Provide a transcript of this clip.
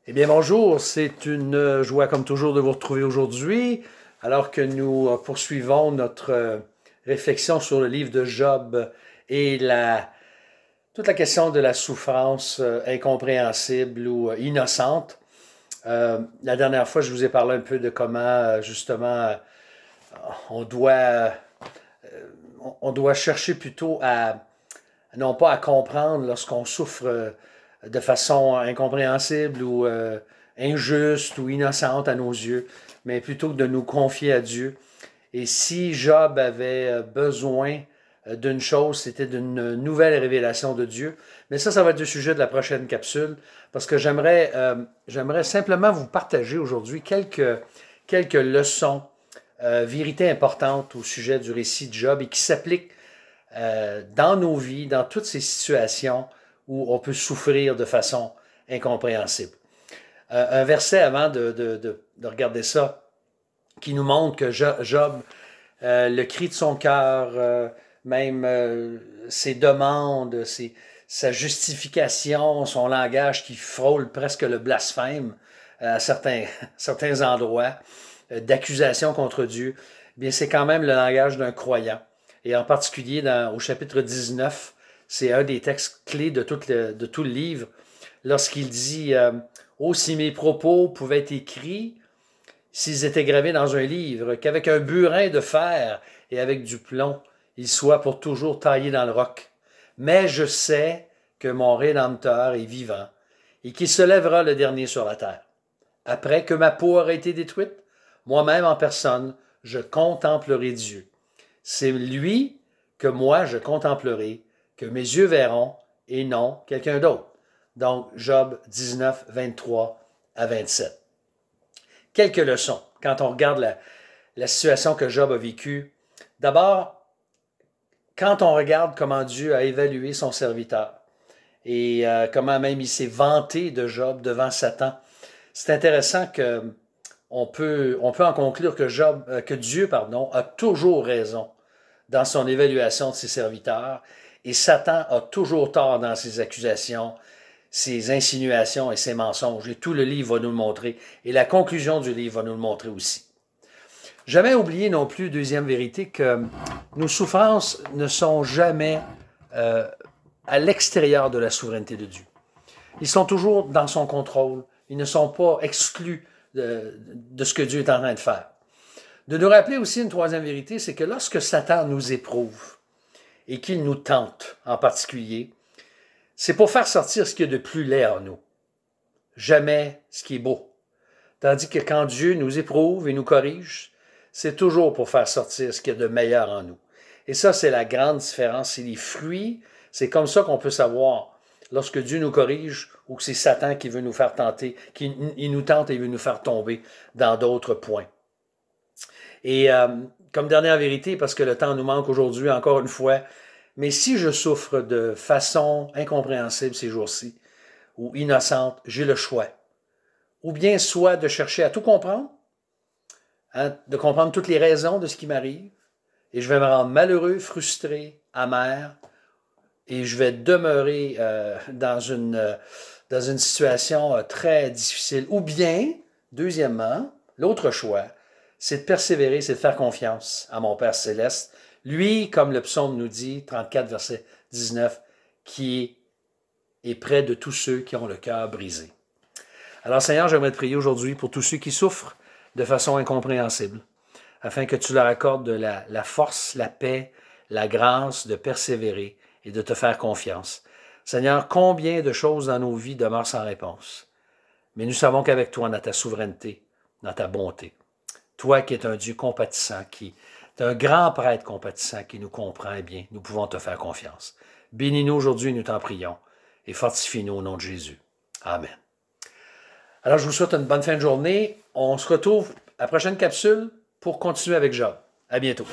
Eh bien, bonjour, c'est une joie comme toujours de vous retrouver aujourd'hui, alors que nous poursuivons notre réflexion sur le livre de Job et toute la question de la souffrance incompréhensible ou innocente. La dernière fois, je vous ai parlé un peu de comment, justement, on doit, on doit chercher plutôt non pas à comprendre lorsqu'on souffre de façon incompréhensible ou injuste ou innocente à nos yeux, mais plutôt que de nous confier à Dieu. Et si Job avait besoin d'une chose, c'était d'une nouvelle révélation de Dieu. Mais ça va être le sujet de la prochaine capsule, parce que j'aimerais simplement vous partager aujourd'hui quelques leçons, vérités importantes au sujet du récit de Job et qui s'appliquent dans nos vies, dans toutes ces situations où on peut souffrir de façon incompréhensible. Un verset avant de regarder ça, qui nous montre que Job, le cri de son cœur, même ses demandes, sa justification, son langage qui frôle presque le blasphème à certains endroits, d'accusation contre Dieu, bien c'est quand même le langage d'un croyant. Et en particulier au chapitre 19, c'est un des textes clés de tout le livre, lorsqu'il dit oh, si mes propos pouvaient être écrits, s'ils étaient gravés dans un livre, qu'avec un burin de fer et avec du plomb, ils soient pour toujours taillés dans le roc. Mais je sais que mon Rédempteur est vivant et qu'il se lèvera le dernier sur la terre. Après que ma peau aura été détruite, moi-même en personne, je contemplerai Dieu. C'est lui que moi je contemplerai, que mes yeux verront, et non quelqu'un d'autre. Donc, Job 19, 23 à 27. Quelques leçons quand on regarde la situation que Job a vécue. D'abord, quand on regarde comment Dieu a évalué son serviteur et comment même il s'est vanté de Job devant Satan, c'est intéressant qu'on peut en conclure que Dieu a toujours raison dans son évaluation de ses serviteurs, et Satan a toujours tort dans ses accusations, ses insinuations et ses mensonges. Et tout le livre va nous le montrer, et la conclusion du livre va nous le montrer aussi. Jamais oublier non plus, deuxième vérité, que nos souffrances ne sont jamais à l'extérieur de la souveraineté de Dieu. Ils sont toujours dans son contrôle. Ils ne sont pas exclus de ce que Dieu est en train de faire. De nous rappeler aussi une troisième vérité, c'est que lorsque Satan nous éprouve et qu'il nous tente en particulier, c'est pour faire sortir ce qu'il y a de plus laid en nous. Jamais ce qui est beau. Tandis que quand Dieu nous éprouve et nous corrige, c'est toujours pour faire sortir ce qu'il y a de meilleur en nous. Et ça, c'est la grande différence. C'est les fruits. C'est comme ça qu'on peut savoir lorsque Dieu nous corrige ou que c'est Satan qui veut nous faire tenter, il nous tente et veut nous faire tomber dans d'autres points. Et comme dernière vérité, parce que le temps nous manque aujourd'hui encore une fois, mais si je souffre de façon incompréhensible ces jours-ci, ou innocente, j'ai le choix. Ou bien soit de chercher à tout comprendre, hein, de comprendre toutes les raisons de ce qui m'arrive, et je vais me rendre malheureux, frustré, amer, et je vais demeurer dans une situation très difficile. Ou bien, deuxièmement, l'autre choix, c'est de persévérer, c'est de faire confiance à mon Père céleste. Lui, comme le psaume nous dit, 34, verset 19, qui est près de tous ceux qui ont le cœur brisé. Alors Seigneur, j'aimerais te prier aujourd'hui pour tous ceux qui souffrent de façon incompréhensible, afin que tu leur accordes la force, la paix, la grâce de persévérer et de te faire confiance. Seigneur, combien de choses dans nos vies demeurent sans réponse. Mais nous savons qu'avec toi, dans ta souveraineté, dans ta bonté, toi qui es un Dieu compatissant, qui est un grand prêtre compatissant qui nous comprend bien, nous pouvons te faire confiance. Bénis-nous aujourd'hui, nous t'en prions, et fortifie-nous au nom de Jésus. Amen. Alors, je vous souhaite une bonne fin de journée. On se retrouve à la prochaine capsule pour continuer avec Job. À bientôt.